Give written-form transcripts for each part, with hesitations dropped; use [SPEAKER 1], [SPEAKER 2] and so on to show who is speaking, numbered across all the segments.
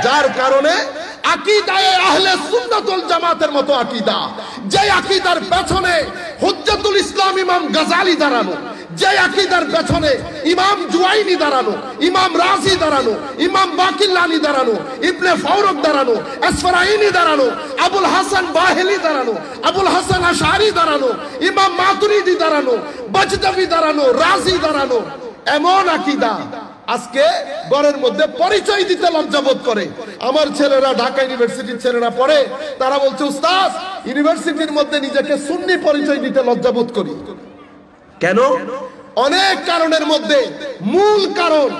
[SPEAKER 1] যার কারণে আকীদায়ে আহলে সুন্নাত ওয়াল জামাতের মতো আকীদা, যে আকীদার পেছনে হুজ্জাতুল ইসলাম ইমাম গাজালি দাঁড়ানো, যে আকীদার পেছনে ইমাম জুয়াইনি দাঁড়ানো, ইমাম রাজি দাঁড়ানো, ইমাম বাকিল্লানি দাঁড়ানো, ইবনে ফাওরক দাঁড়ানো, আসফারাইনি দাঁড়ানো, আবুল হাসান বাহেলি দাঁড়ানো, আবুল হাসান আশআরি দাঁড়ানো, ইমাম মাতুরিদি দাঁড়ানো, বাজদাবি দাঁড়ানো, রাজি দাঁড়ানো, এমন আকীদা আজকে ঘরের মধ্যে পরিচয় দিতে লজ্জাবোধ করে। আমার ছেলেরা ঢাকা ইউনিভার্সিটির ছেলেরা পড়ে, তারা বলছে উস্তাদ ইউনিভার্সিটির মধ্যে নিজেকে সুন্নি পরিচয় দিতে লজ্জাবোধ করি। কেন? অনেক কারণের মধ্যে মূল কারণ,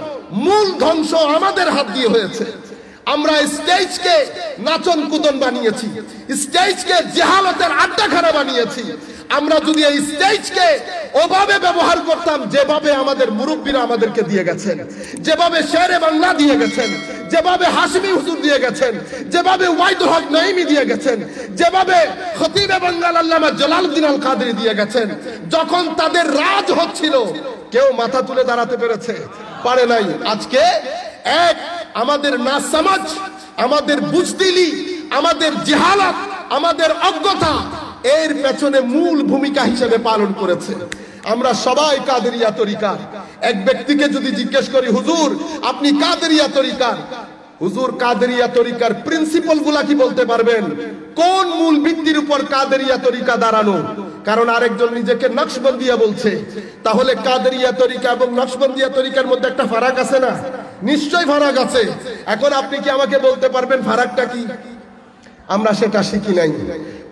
[SPEAKER 1] মূল ধ্বংস আমাদের হাত দিয়ে হয়েছে। আমরা স্টেজকে নাচন কুদন বানিয়েছি, স্টেজকে জাহালতের আড্ডাখানা বানিয়েছি। আমরা যদি এই স্টেজকে ওভাবে ব্যবহার করতাম যেভাবে আমাদের মুরব্বীরা আমাদেরকে দিয়ে গেছেন, যেভাবে শেরে বাংলা দিয়ে গেছেন, যেভাবে হাশমি হুজুর দিয়ে গেছেন, যেভাবে ওয়াইদুল হক নাইমি দিয়ে গেছেন, যেভাবে খতিবে বাঙ্গাল আল্লামা জালালউদ্দিন আল কাদরি দিয়ে গেছেন, যখন তাদের রাজ হচ্ছিল কেউ মাথা তুলে দাঁড়াতে পেরেছে? পারে নাই। আজকে এক আমাদের নাসমাজ, আমাদের বুজদিলি, আমাদের জিহালাত, আমাদের অজ্ঞতা এর পেছনে মূল ভূমিকা হিসেবে পালন করেছে। আমরা সবাই কাদেরিয়া তরিকার। এক ব্যক্তিকে যদি জিজ্ঞেস করি হুজুর আপনি কাদেরিয়া তরিকার, হুজুর কাদেরিয়া তরিকার প্রিন্সিপাল গুলা কি বলতে পারবেন? কোন মূল ভিত্তির উপর কাদেরিয়া তরিকা দাঁড়ানো? কারণ আরেকজন নিজেকে নকশবন্দিয়া বলছে। তাহলে কাদেরিয়া তরিকা এবং নকশবন্দিয়া তরিকার মধ্যে একটা ফারাক আছে না? নিশ্চয়ই ফারাক আছে। এখন আপনি কি আমাকে বলতে পারবেন ফারাকটা কি? আমরা সেটা শিখি নাই।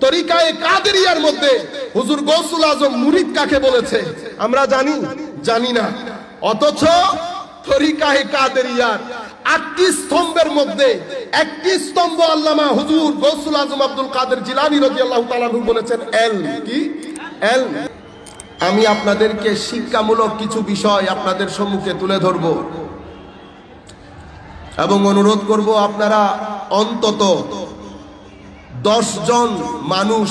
[SPEAKER 1] তরিকায়ে কাদেরিয়ার মধ্যে হুজুর গৌসুল আজম মুরিদ কাকে বলেছে আমরা জানি না। অথচ তরিকায়ে কাদেরিয়ার 8টি স্তম্ভের মধ্যে একটি স্তম্ভ আল্লামা হুজুর গৌসুল আজম আব্দুল কাদের জিলানী রাদিয়াল্লাহু তাআলা বলেছেন এল কি এল। আমি আপনাদেরকে শিক্ষামূলক কিছু বিষয় আপনাদের সম্মুখে তুলে ধরব এবং অনুরোধ করব আপনারা অন্তত 10 জন মানুষ,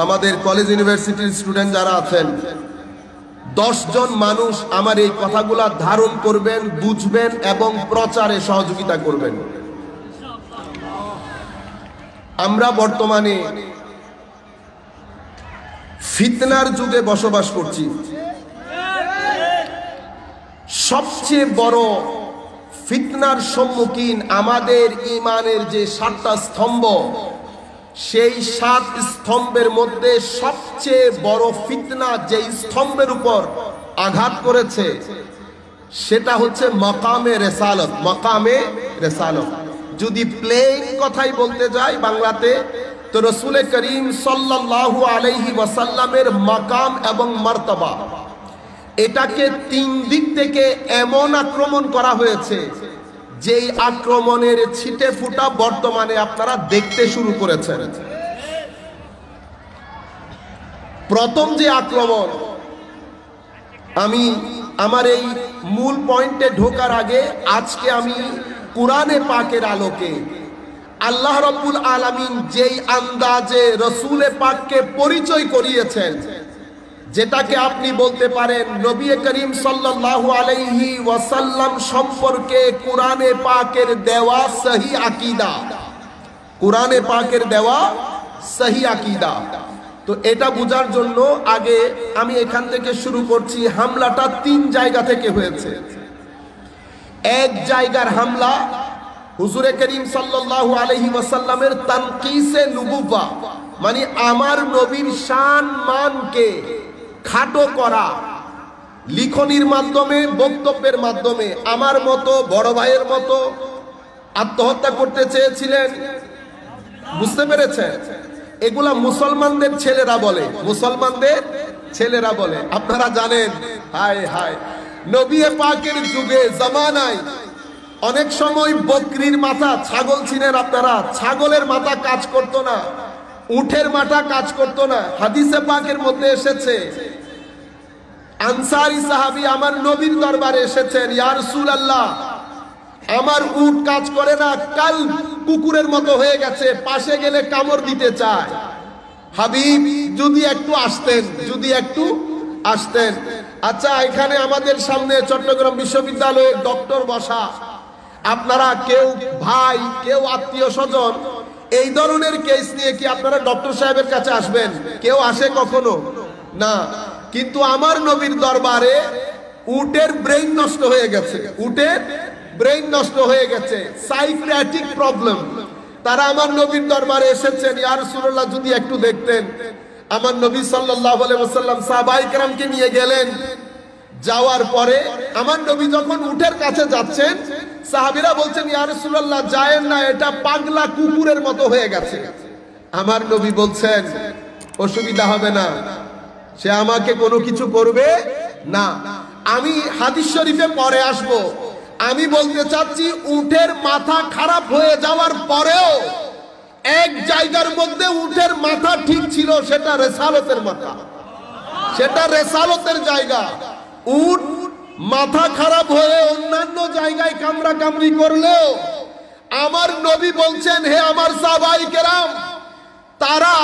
[SPEAKER 1] আমাদের কলেজ ইউনিভার্সিটির স্টুডেন্ট যারা আছেন, 10 জন মানুষ আমার এই কথাগুলা ধারণ করবেন, বুঝবেন এবং প্রচারে সহযোগিতা করবেন। আমরা বর্তমানে ফিতনার যুগে বসবাস করছি। সবচেয়ে বড় ফিতনার সম্মুখীন আমাদের ঈমানের যে 7টা স্তম্ভ, সেই 7 স্তম্ভের মধ্যে সবচেয়ে বড় ফিতনা যে স্তম্ভের উপর আঘাত করেছে সেটা হচ্ছে মাকামে রিসালাত। মাকামে রিসালাত যদি প্লেন কথাই বলতে যাই বাংলাতে, তো রাসূল করিম সাল্লাল্লাহু আলাইহি ওয়াসাল্লামের মাকাম এবং মার্তবা, এটাকে 3 দিক থেকে এমন আক্রমণ করা হয়েছে যেই আক্রমণের ছিটে ফুটা বর্তমানে আপনারা দেখতে শুরু করেছেন। প্রথম যে আক্রমণ, আমি আমার এই মূল পয়েন্টে ঢোকার আগে আজকে আমি কুরআনে পাকের আলোকে আল্লাহ রাব্বুল আলামিন যেই আন্দাজে রাসূলে পাককে পরিচয় করিয়েছেন, যেটাকে আপনি বলতে পারেন নবী করিম সাল্লাল্লাহু আলাইহি ওয়াসাল্লাম সম্পর্কে কুরআনে পাকের দেওয়া সহি আকীদা, কুরআনে পাকের দেওয়া সহি আকীদা। তো এটা বোঝার জন্য আগে আমি এখান থেকে শুরু করছি। হামলাটা 3 জায়গা থেকে হয়েছে। এক জায়গার হামলা হুজুরে করিম সাল্লাল্লাহু আলাইহি ওয়াসাল্লামের তানকিসে নবুওয়া, মানে আমার নবীর শান মানকে খাটো করা, লিখনির মাধ্যমে, বক্তব্যের মাধ্যমে। আমার মতো বড় ভাইয়ের মতো আত্মহত্যা করতে চেয়েছিলেন, বুঝতে পেরেছেন? এগুলা মুসলমানদের ছেলেরা বলে, মুসলমানদের ছেলেরা বলে। আপনারা জানেন, হায় হায়, নবী পাকের যুগে জামানায় অনেক সময় বকরির মাথা, ছাগল ছিলেন আপনারা, ছাগলের মাথা কাজ করতো না, উটের মাথা কাজ করতো না। হাদিসে পাকের মধ্যে এসেছে, আনসারী সাহাবী আমার নবীর দরবারে এসেছেন, ইয়া রাসূলুল্লাহ আমার উট কাজ করে না, কাল কুকুরের মতো হয়ে গেছে, পাশে গেলে কামড় দিতে চায়। হাবিব যদি একটু আসতেন, যদি একটু আসতেন। আচ্ছা, এখানে আমাদের সামনে চট্টগ্রাম বিশ্ববিদ্যালয়ের ডক্টর বসা, আপনারা কেউ ভাই, কেউ আত্মীয় স্বজন এই ধরনের কেস নিয়ে কি আপনারা ডক্টর সাহেবের কাছে আসবেন? কেউ আসে কখনো না। কিন্তু আমার নবীর দরবারে উটের ব্রেইন নষ্ট হয়ে গেছে, উটের ব্রেইন নষ্ট হয়ে গেছে, সাইকিয়াট্রিক প্রবলেম। তারা আমার নবীর দরবারে এসেছেন, ইয়া রাসূলুল্লাহ যদি একটু দেখতেন। আমার নবী সাল্লাল্লাহু আলাইহি ওয়াসাল্লাম সাহাবায়ে কেরামকে নিয়ে গেলেন। যাওয়ার পরে আমার নবী যখন উটের কাছে যাচ্ছেন, সাহাবীরা বলছেন, ইয়া রাসূলুল্লাহ যায়েন না, এটা পাগলা কুকুরের মতো হয়ে গেছে। আমার নবী বলছেন, অসুবিধা হবে না, সে আমাকে কোনো কিছু করবে না। আমি হাদিস শরীফে পরে আসব। আমি বলতে চাচ্ছি, উটের মাথা খারাপ হয়ে যাওয়ার পরেও এক জায়গার মধ্যে উটের মাথা ঠিক ছিল, সেটা রেসালতের মাথা, সেটা রেসালতের জায়গা। উট মাথা খারাপ হয়ে অন্যান্য জায়গায় কামড়া কামড়ি করলেও আমার নবী বলছেন, হে আমার সাহাবায়ে কেরাম, তারা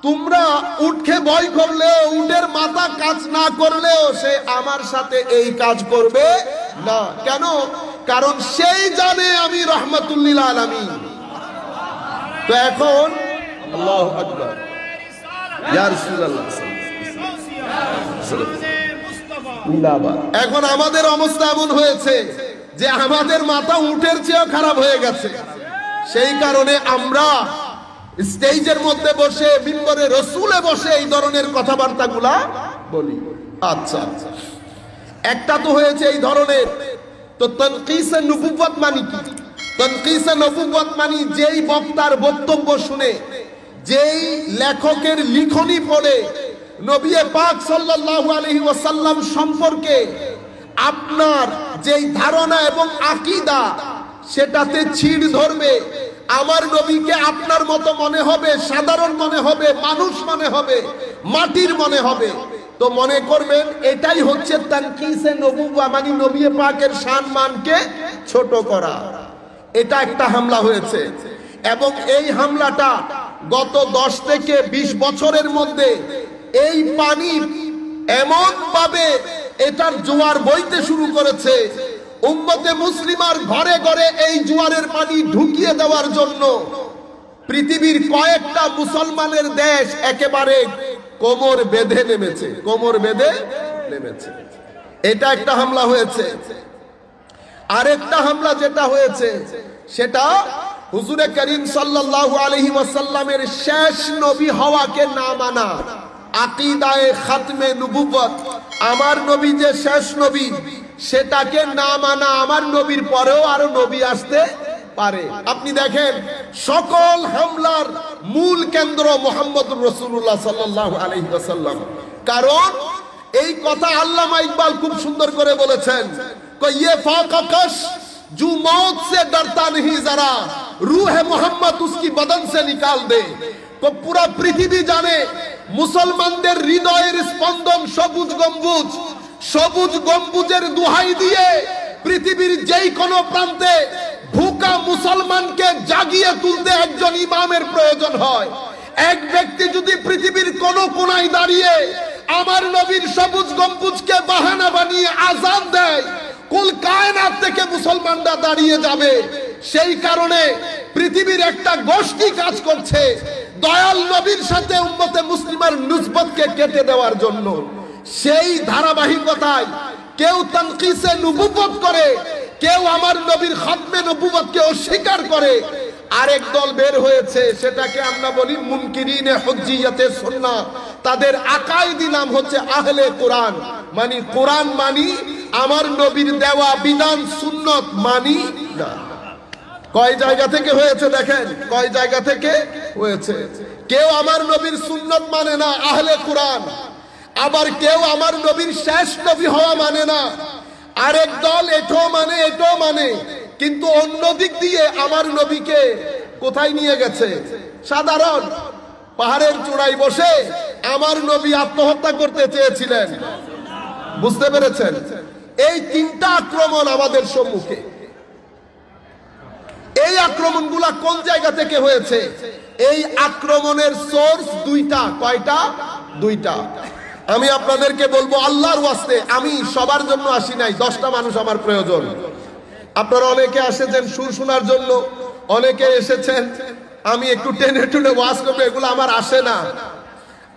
[SPEAKER 1] তোমরা উটকে ভয় করলেও, উটের মাথা কাজ না করলেও সে আমার সাথে এই কাজ করবে না। কেন? কারণ সেই জানে আমি রাহমাতুল লিল আলামিন। তো এখন আল্লাহু আকবার, ইয়া রাসূলুল্লাহ, এখন আমাদের অবস্থা এমন হয়েছে যে আমাদের মাথা উটের চেয়েও খারাপ হয়ে গেছে। সেই কারণে আমরা স্টেজের মধ্যে বসে, মিম্বরে রাসূলে বসে এই ধরনের কথাবার্তাগুলা বলি। আচ্ছা, একটা তো হয়েছে এই ধরনের। তো তানকিসে নবুওয়াত মানে কি? তানকিসে নবুওয়াত মানে যেই বক্তার বক্তব্য শুনে, যেই লেখকের লিখনি পড়ে নবী পাক সাল্লাল্লাহু আলাইহি ওয়াসাল্লাম সম্পর্কে আপনার যেই ধারণা এবং আকীদা সেটাতে ছিড় ধরবে। আমার নবীকে আপনার মতো মনে হবে, সাধারণ মনে হবে, মানুষ মনে হবে, মাটির মনে হবে। তো মনে করবেন এটাই হচ্ছে তানকিসে নবুওয়া, মানে নবী পাকের সম্মানকে ছোট করা। এটা একটা হামলা হয়েছে, এবং এই হামলাটা গত 10 থেকে 20 বছরের মধ্যে এই পানি এমন ভাবে এটার জোয়ার বইতে শুরু করেছে, উম্মতে মুসলিমার ঘরে ঘরে এই জোয়ারের পানি ঢুকিয়ে দেওয়ার জন্য পৃথিবীর কয়েকটা মুসলমানের দেশ একেবারে কোমর বেঁধে নেমেছে, কোমর বেঁধে নেমেছে। এটা একটা হামলা হয়েছে। আরেকটা হামলা যেটা হয়েছে সেটা হুজুরে করিম সাল্লাল্লাহু আলাইহি ওয়াসাল্লামের শেষ নবী হওয়াকে না মানা, আকীদায়ে খাতমে নবুওয়াত, আমার নবী যে শেষ নবী সেটাকে না মানা। আমার নবীর পরেও আরো নবী আসতে পারে। আপনি দেখেন সকল হামলার মূল কেন্দ্র মুহাম্মদুর রাসূলুল্লাহ সাল্লাল্লাহু আলাইহি ওয়াসাল্লাম। কারণ এই কথা আল্লামা ইকবাল খুব সুন্দর করে বলেছেন, ये फाकश जो मौत से डरता नहीं जरा रूह मोहम्मद उसकी बदन से निकाल दे। तो पूरा पृथ्वी जाने মুসলমানদের হৃদয়ের স্পন্দন সবুজ গম্বুজ, সবুজ গম্বুজের দোহাই দিয়ে পৃথিবীর যেই কোনো প্রান্তে ভুকা মুসলমানকে জাগিয়ে তুলতে একজন ইমামের প্রয়োজন হয়। এক ব্যক্তি যদি পৃথিবীর কোন কোনায় দাঁড়িয়ে আমার নবীর সবুজ গম্বুজকে বাহানা বানিয়ে আযান দেয়, কুল কায়নাত থেকে মুসলমানরা দাঁড়িয়ে যাবে। সেই কারণে পৃথিবীর একটা গোষ্ঠী কাজ করছে দয়াল নবীর সাথে উম্মতে মুসলিমার নিসবতকে কেটে দেওয়ার জন্য। সেই ধারাবাহিকতায় কেউ তানকিসে নবুওয়াত করে, কেউ আমার নবীর খাতমে নবুওয়াতকে অস্বীকার করে। আরেক দল বের হয়েছে, সেটাকে আমরা বলি মুনকিরিনে হুজ্জিয়াতে সুন্নাহ। তাদের আকাইদি নাম হচ্ছে আহলে কোরআন, মানে কোরআন মানি, আমার নবীর দেওয়া বিধান সুন্নত মানি না। কয় জায়গা থেকে হয়েছে দেখেন, কয় জায়গা থেকে হয়েছে। কেউ আমার নবীর সুন্নত মানে না, আহলে কোরআন। আবার কেউ আমার নবীর শেষ নবী হওয়া মানে না। আরেক দল এটাও মানে, এটাও মানে, কিন্তু অন্য দিক দিয়ে আমার নবীকে কোথায় নিয়ে গেছে? সাধারণ পাহাড়ের চূড়ায় বসে আমার নবী আত্মহত্যা করতে চেয়েছিলেন। বুঝতে পেরেছেন? এই তিনটা আক্রমণ আমাদের সম্মুখে। এই আক্রমণগুলা কোন জায়গা থেকে হয়েছে? এই আক্রমণের সোর্স দুইটা। কয়টা? দুইটা। আমি আপনাদেরকে বলবো আল্লাহর ওয়াস্তে, আমি সবার জন্য আসি নাই, 10টা মানুষ আমার প্রয়োজন। আপনারা অনেকে এসেছেন সুর শোনার জন্য, অনেকে এসেছেন আমি একটু টেনে টুনে ওয়াজ করবো, এগুলো আমার আসে না।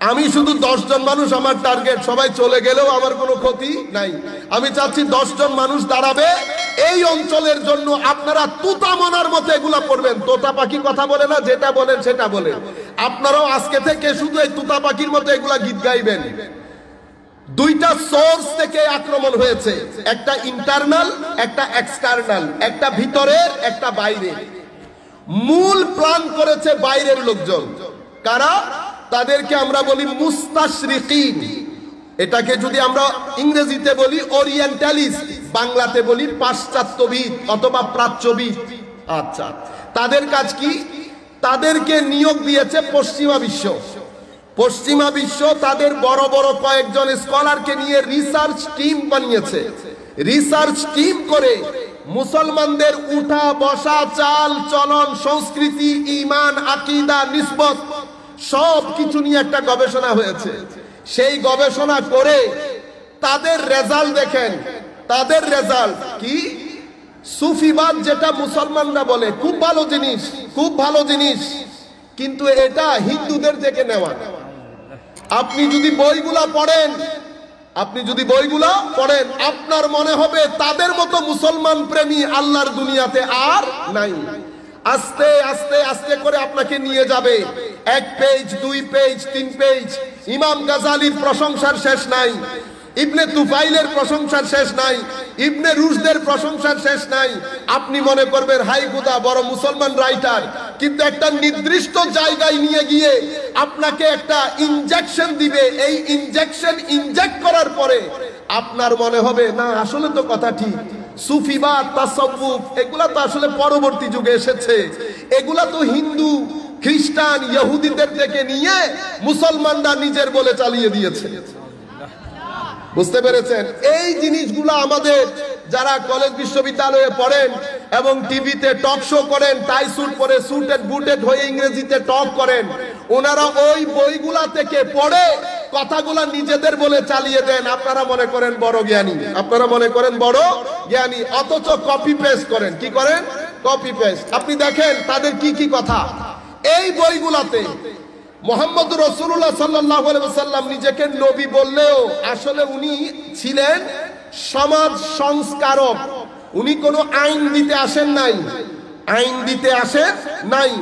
[SPEAKER 1] আমি শুধু 10 জন মানুষ আমার টার্গেট, সবাই চলে গেলেও আমার কোনো ক্ষতি নাই। আমি চাচ্ছি 10 জন মানুষ দাঁড়াবে এই অঞ্চলের জন্য। আপনারা তুতা মনার মতো এগুলা পড়বেন। তোতা পাখি কথা বলে না, যেটা বলেন সেটা বলেন। আপনারাও আজকে থেকে শুধু এই তুতা পাখির মতো এগুলা গীত গাইবেন। দুইটা সোর্স থেকে আক্রমণ হয়েছে, একটা ইন্টারনাল, একটা এক্সটার্নাল, একটা ভিতরের, একটা বাইরে। মূল প্ল্যান করেছে বাইরের লোকজন। কারা? তাদেরকে আমরা বলি মুস্তাশরিকিন। এটাকে যদি আমরা ইংরেজিতে বলি ওরিয়েন্টালিস্ট, বাংলাতে বলি পাশ্চাত্যবিদ অথবা প্রাচ্যবিদ। আচ্ছা, তাদের কাজ কি? তাদেরকে নিয়োগ দিয়েছে পশ্চিমা বিশ্ব। পশ্চিমা বিশ্ব তাদের বড় বড় কয়েকজন স্কলারকে নিয়ে রিসার্চ টিম বানিয়েছে। রিসার্চ টিম করে মুসলমানদের উঠা বসা, চাল চলন, সংস্কৃতি, ঈমান, আকীদা, নিসবত সব কিছু নিয়ে একটা গবেষণা হয়েছে। সেই গবেষণা করে তাদের রেজাল্ট দেখেন। তাদের রেজাল্ট কি? সুফিবাদ, যেটা মুসলমানরা বলে খুব ভালো জিনিস, খুব ভালো জিনিস, কিন্তু এটা হিন্দুদের থেকে নেওয়া। আপনি যদি বইগুলা পড়েন, আপনার মনে হবে তাদের মতো মুসলমান প্রেমী আল্লাহর দুনিয়াতে আর নাই। আস্তে আস্তে আস্তে করে আপনাকে নিয়ে যাবে 1 পেজ, 2 পেজ, 3 পেজ। ইমাম গাজালির প্রশংসার শেষ নাই, ইবনে তুফাইলের প্রশংসার শেষ নাই, ইবনে রুশদের প্রশংসার শেষ নাই। আপনি মনে করবেন হাই খোদা, বড় মুসলমান রাইটার, কিন্তু একটা নির্দিষ্ট জায়গায় নিয়ে গিয়ে আপনাকে একটা ইনজেকশন দিবে। এই ইনজেকশন ইনজেক্ট করার পরে আপনার মনে হবে না, আসলে তো কথা ঠিক। সুফিবাদ, তাসাউফ এগুলা তো আসলে পরবর্তী যুগে এসেছে। এগুলা তো হিন্দু, খ্রিস্টান, ইহুদিদের থেকে নিয়ে মুসলমানরা নিজের বলে চালিয়ে দিয়েছে। বুঝতে পেরেছেন? এই জিনিসগুলো আমাদের যারা কলেজ বিশ্ববিদ্যালয়ে পড়েন এবং টিভিতে টক শো করেন, টাই স্যুট পরে স্যুটেড বুটেড হয়ে ইংরেজিতে টক করেন, ওনারা ওই বইগুলা থেকে পড়ে কথাগুলা নিজেদের বলে চালিয়ে দেন। আপনারা মনে করেন বড় জ্ঞানী, অথচ কপি পেস্ট করেন। কি করেন? Copy paste. আপনি দেখেন তাদের কি কি কথা এই বইগুলাতে। মুহাম্মদ রাসূলুল্লাহ সাল্লাল্লাহু আলাইহি ওয়াসাল্লাম নিজেকে নবী বললেও আসলে উনি ছিলেন সমাজ সংস্কারক। উনি কোনো আইন দিতে আসেন নাই,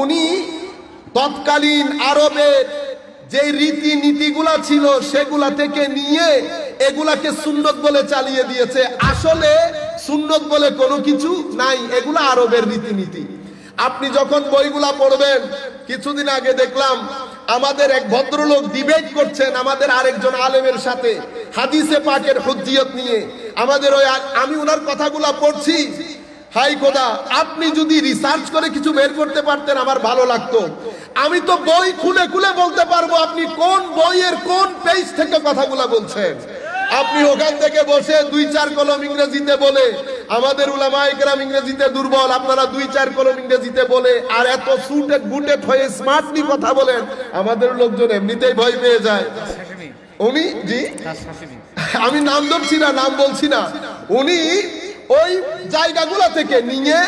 [SPEAKER 1] উনি তৎকালীন আরবের যে রীতি নীতিগুলা ছিল সেগুলা থেকে নিয়ে এগুলাকে সুন্নত বলে চালিয়ে দিয়েছে। আসলে সুন্নত বলে কোনো কিছু নাই, এগুলা আরবের রীতিনীতি। আপনি যখন বইগুলা পড়বেন, কিছুদিন আগে দেখলাম আমাদের এক ভদ্রলোক ডিবেট করছেন আমাদের আরেকজন আলেমের সাথে হাদিসে পাকের হুজ্জিয়ত নিয়ে। আমি ওনার কথাগুলা পড়ছি, হাই খোদা, আপনি যদি রিসার্চ করে কিছু বের করতে পারতেন আমার ভালো লাগতো। আমি তো বই খুলে খুলে বলতে পারবো আপনি কোন বইয়ের কোন পেজ থেকে কথাগুলা বলছেন। আপনি ওখান থেকে বসে 2-4 কলম ইংরেজিতে বলে, আমাদের উলামায়ে কেরাম ইংরেজিতে দুর্বল, আপনারা 2-4 কলম ইংরেজিতে বলে আর এত সুটেড বুটেড হয়ে স্মার্টলি কথা বলেন, আমাদের লোকজন এমনিতেই ভয় পেয়ে যায়। উনি আমি নাম ধরছি না, নাম বলছি না, উনি ওই জায়গাগুলো থেকে নিয়ে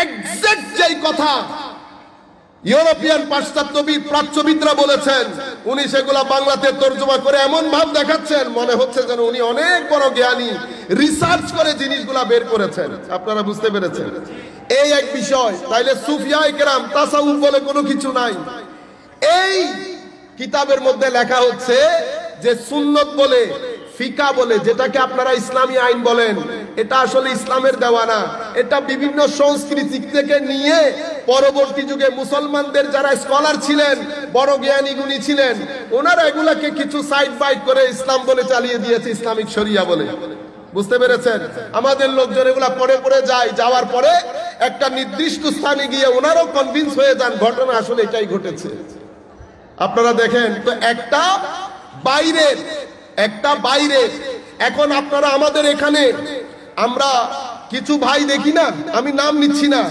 [SPEAKER 1] এক্সাক্ট যেই কথা ইউরোপিয়ান পাশ্চাত্যবিদ, প্রাচ্যবিদরা বলেছেন, উনি সেগুলা বাংলাতে তর্জমা করে এমন ভাব দেখাচ্ছেন মনে হচ্ছে যেন উনি অনেক বড় জ্ঞানী, রিসার্চ করে জিনিসগুলা বের করেছেন। আপনারা বুঝতে পেরেছেন? এই এক বিষয়। তাইলে সুফিয়ায়ে কেরাম, তাসাউফ বলে কোনো কিছু নাই। এই কিতাবের মধ্যে লেখা হচ্ছে যে সুন্নত বলে, ফিকা বলে, যেটাকে আপনারা ইসলামী আইন বলেন, এটা আসলে ইসলামের দেওয়া না। এটা বিভিন্ন সংস্কৃতি থেকে নিয়ে পরবর্তী যুগে মুসলমানদের যারা স্কলার ছিলেন, বড় জ্ঞানী গুণী ছিলেন, ওনারা এগুলাকে কিছু সাইড বাইট করে ইসলাম বলে চালিয়ে দিয়েছে, ইসলামিক শরিয়া বলে। বুঝতে পেরেছেন? আমাদের লোকজন এগুলা পড়ে পড়ে যায়, যাওয়ার পরে একটা নির্দিষ্ট স্থানে গিয়ে ওনারাও কনভিন্স হয়ে যান ঘটনা আসলে এটাই ঘটেছে। আপনারা দেখেন তো, একটা বাইরে। এখন আপনারা আমাদের এখানে আমরা কিছু ভাই দেখি না, আমি নাম নিচ্ছি না,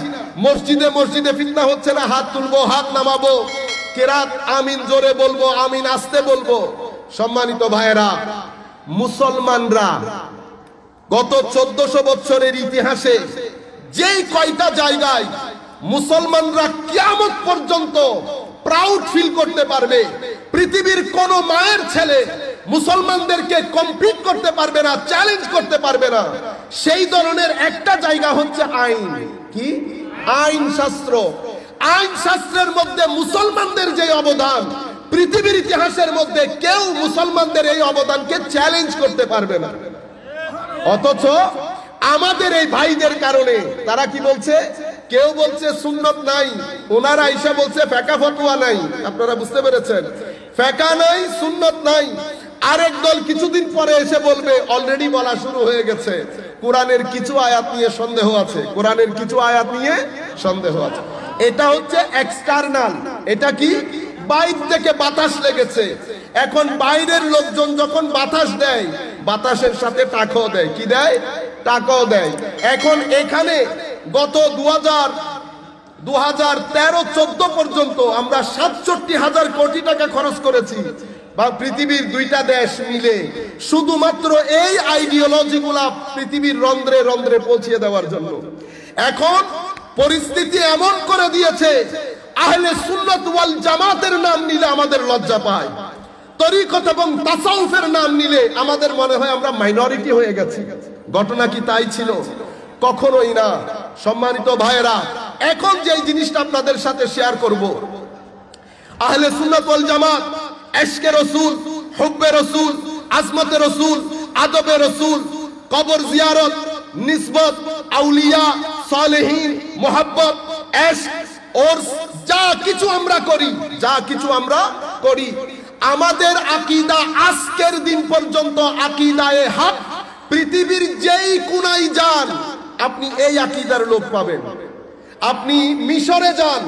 [SPEAKER 1] মসজিদে মসজিদে ফিতনা হচ্ছে না, হাত তুলবো, হাত নামাবো, কেরাত আমিন জোরে বলবো, আমিন আস্তে বলবো। সম্মানিত ভাইয়েরা, মুসলমানরা গত 1400 বছরের ইতিহাসে যেই কয়টা জায়গায় মুসলমানরা কিয়ামত পর্যন্ত প্রাউড ফিল করতে পারবে, পৃথিবীর কোন মায়ের ছেলে মুসলমানদেরকে কম্পিট করতে পারবে না, চ্যালেঞ্জ করতে পারবে না, সেই ধরনের একটা জায়গা হচ্ছে আইন। কি? আইন শাস্ত্র। আইন শাস্ত্রের মধ্যে মুসলমানদের যে অবদান, পৃথিবীর ইতিহাসের মধ্যে কেউ মুসলমানদের এই অবদানকে চ্যালেঞ্জ করতে পারবে না। অথচ আমাদের এই ভাইদের কারণে তারা কি বলছে? কেউ বলছে সুন্নত নাই, ওনারা এসে বলছে ফেকা ফতোয়া নাই। আপনারা বুঝতে পেরেছেন? ফেকা নাই, সুন্নত নাই। আরেক দল কিছুদিন পরে এসে বলবে, অলরেডি বলা শুরু হয়ে গেছে, কোরআনের কিছু আয়াত নিয়ে সন্দেহ আছে, কোরআনের কিছু আয়াত নিয়ে সন্দেহ আছে। এটা হচ্ছে এক্সটার্নাল। এটা কি? বাইরে থেকে বাতাস লেগেছে। এখন বাইরের লোকজন যখন বাতাস দেয়, বাতাসের সাথে টাকাও দেয়। কি দেয়? টাকাও দেয়। এখন এখানে গত 2013-14 পর্যন্ত আমরা 67,000 কোটি টাকা খরচ করেছি, বা পৃথিবীর দুইটা দেশ মিলে, শুধুমাত্র এই আইডিওলজি গুলা পৃথিবীর রন্ধ্রে রন্ধ্রে পৌঁছে দেওয়ার জন্য। এখন পরিস্থিতি এমন করে দিয়েছে, আহলে সুন্নাত ওয়াল জামাতের নাম নিলে আমাদের লজ্জা পায়, তরিকত এবং তাসাউফের নাম নিলে আমাদের মনে হয় আমরা মাইনরিটি হয়ে গেছি। ঘটনা কি তাই ছিল? কখনোই না। সম্মানিত ভাইয়েরা, এখন যে জিনিসটা আপনাদের সাথে শেয়ার করব, আহলে সুন্নাত ওয়াল জামাত ইশকে রাসূল, হুব্বে রাসূল, আজমতে রাসূল, আদবে রাসূল, কবর জিয়ারত, নিসবত, আউলিয়া, সালেহীন, মোহাব্বত, ইশক, और যা কিছু আমরা করি, যা কিছু আমরা করি, আমাদের আকীদা আজকের দিন পর্যন্ত আকীদায়ে হক, পৃথিবীর যেই কোনায় যান আপনি এই আকীদার লোক পাবেন। আপনি মিশরে যান,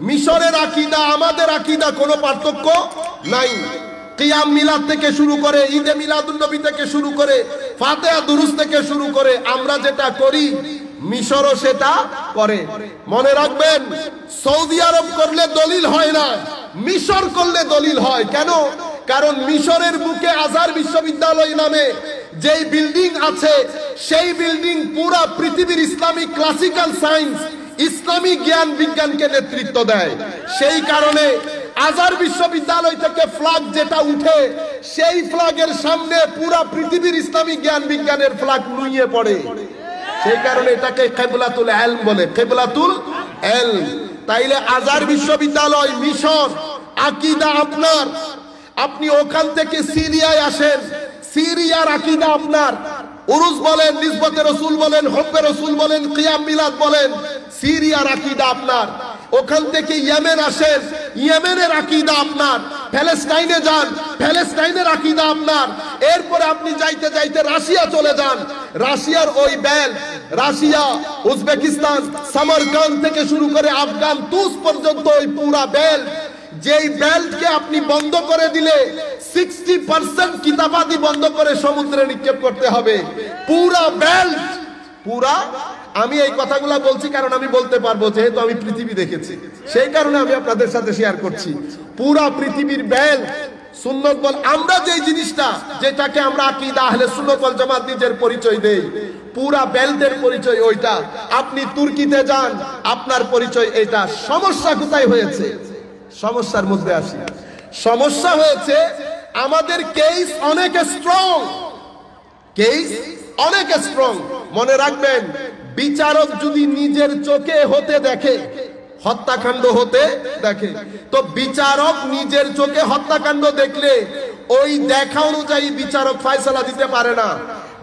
[SPEAKER 1] মিশরের আকীদা আমাদের আকীদা কোনো পার্থক্য নাই। কিয়াম মিলাদ থেকে শুরু করে, ঈদে মিলাদুন নবী থেকে শুরু করে, ফাতিহা দুরুস থেকে শুরু করে, আমরা যেটা করি মিশরও সেটা করে। মনে রাখবেন, সৌদি আরব করলে দলিল হয় না, মিশর করলে দলিল হয়। কেন? কারণ মিশরের বুকে আজহার বিশ্ববিদ্যালয় নামে যেই বিল্ডিং আছে, সেই বিল্ডিং পুরা পৃথিবীর ইসলামিক ক্লাসিক্যাল সায়েন্স, ইসলামী জ্ঞান বিজ্ঞানকে নেতৃত্ব দেয়। সেই কারণে আজহার বিশ্ববিদ্যালয় থেকে ফ্ল্যাগ যেটা উঠে, সেই ফ্ল্যাগের সামনে পুরা পৃথিবীর ইসলামী জ্ঞান বিজ্ঞানের ফ্ল্যাগ নুয়ে পড়ে। সেই কারণে এটাকে কিবলাতুল ইলম বলে, কিবলাতুল ইলম। তাইলে আজহার বিশ্ববিদ্যালয়, মিশর, আকীদা আপনার। আপনি ওখান থেকে সিরিয়ায় আসেন, সিরিয়ার আকীদা আপনার। উরুস বলেন, নিসবতে রাসূল বলেন, হুব্বে রাসূল বলেন, কিয়াম মিলাদ বলেন, সিরিয়ার আকীদা আপনার। ওখান থেকে ইয়েমেন আসেন, ইয়েমেনের আকীদা আপনার। প্যালেস্টাইনে যান, প্যালেস্টাইনের আকীদা আপনার। এরপরে আপনি যাইতে যাইতে রাশিয়া চলে যান, রাশিয়ার ওই বেল্ট, রাশিয়া, উজবেকিস্তান, সামারকান্দ থেকে শুরু করে আফগান তুস পর্যন্ত ওই পুরা বেল্ট, যেই বেল্টকে আপনি বন্ধ করে দিলে 60% কিতাবাদি বন্ধ করে সমুদ্রে নিক্ষেপ করতে হবে। পুরা বেল্ট, পুরা। আমি এই কথাগুলো বলছি কারণ আমি বলতে পারবো, যেহেতু আমি পৃথিবী দেখেছি, সেই কারণে আমি আপনাদের সাথে শেয়ার করছি। পুরা পৃথিবীর বেল্ট সুন্নত বল, আমরা যে জিনিসটা, যেটাকে আমরা আকীদা আহলে সুন্নাত ওয়াল জামাত নিজের পরিচয় দেই, পুরা বেল্টের পরিচয় ওইটা। আপনি তুর্কিতে যান, আপনার পরিচয় এটা। সমস্যা কোথায় হয়েছে? সমস্যার মধ্যে আসি। সমস্যা হয়েছে আমাদের কেস অনেক স্ট্রং, কেস অনেক স্ট্রং। মনে রাখবেন, বিচারক যদি নিজের চোখে হতে দেখে, হত্যাকাণ্ড হতে দেখে, তো বিচারক নিজের চোখে হত্যাকাণ্ড দেখলে ওই দেখা অনুযায়ী বিচারক ফয়সালা দিতে পারে না।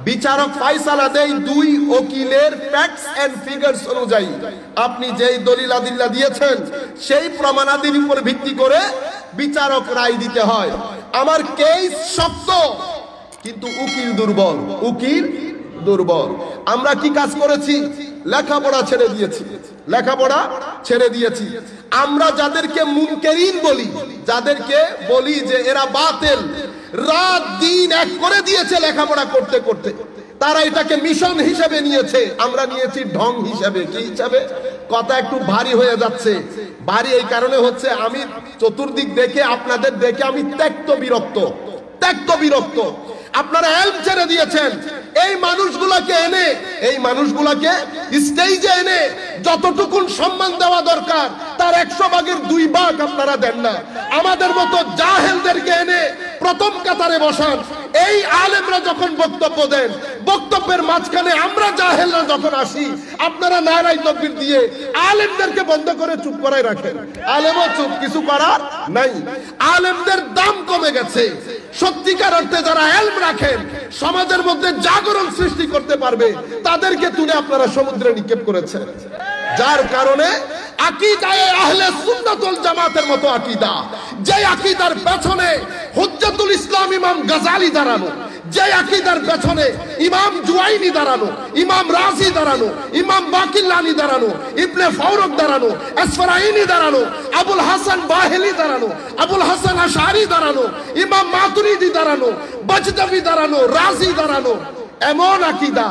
[SPEAKER 1] বিচারক ফয়সালা দেয় দুই উকিলের ফ্যাক্টস এন্ড ফিগারস অনুযায়ী। আপনি যেই দলিল আদিল্লা দিয়েছেন, সেই প্রমাণাদির উপর ভিত্তি করে বিচারক রায় দিতে হয়। আমার কেস শক্ত, কিন্তু উকিল দুর্বল, উকিল দুর্বল। আমরা কি কাজ করেছি? লেখাপড়া ছেড়ে দিয়েছি, লেখাপড়া ছেড়ে দিয়েছি। আমরা যাদেরকে মুনকেরিন বলি, যাদেরকে বলি যে এরা বাতিল, রাত দিন এক করে দিয়েছে লেখাপড়া করতে করতে, তারা এটাকে মিশন হিসেবে নিয়েছে, আমরা নিয়েছি ঢং হিসেবে। কি হিসাবে? কথা একটু ভারী হয়ে যাচ্ছে। ভারী এই কারণে হচ্ছে, আমি চতুর্দিক দেখে, আপনাদের দেখে আমি ত্যক্ত বিরক্ত। আপনারা এলম ছেড়ে দিয়েছেন। এই মানুষগুলাকে স্টেজে এনে যতটুকুন সম্মান দেওয়া দরকার তার 100 ভাগের 2 ভাগ আপনারা দেন না। আমাদের মতো জাহেলদেরকে এনে প্রথম কাতারে বসান। এই আলেমরা যখন বক্তব্য দেন, বক্তব্যের মাঝখানে আমরা জাহেলরা যখন আসি, আপনারা নারায়ে তাকবীর দিয়ে আলেমদেরকে বন্ধ করে চুপ করাই রাখেন। আলেমও চুপ, কিছু করার নাই। আলেমদের দাম কমে গেছে। সত্যিকার অর্থে যারা ইলম রাখেন, সমাজের মধ্যে জাগরণ সৃষ্টি করতে পারবে, তাদেরকে তুলে আপনারা সমুদ্রে নিক্ষেপ করেছেন। যার কারণে আকীদায়ে আহলে সুন্নাত ওয়াল জামাতের মতো আকীদা, যে আকীদার পেছনে হুজ্জাতুল ইসলাম ইমাম গাজালি দাঁড়ানো, যে আকীদার পেছনে ইমাম জুয়াইনি দাঁড়ানো, ইমাম রাজি দাঁড়ানো, ইমাম বাকিল্লানি দাঁড়ানো, ইবনে ফারুক দাঁড়ানো, আসফারাইনি দাঁড়ানো, আবুল হাসান বাহেলি দাঁড়ানো, আবুল হাসান আশআরি দাঁড়ানো, ইমাম মাতুরিদি দাঁড়ানো, বাজদাবি দাঁড়ানো, রাজি দাঁড়ানো, এমন আকীদা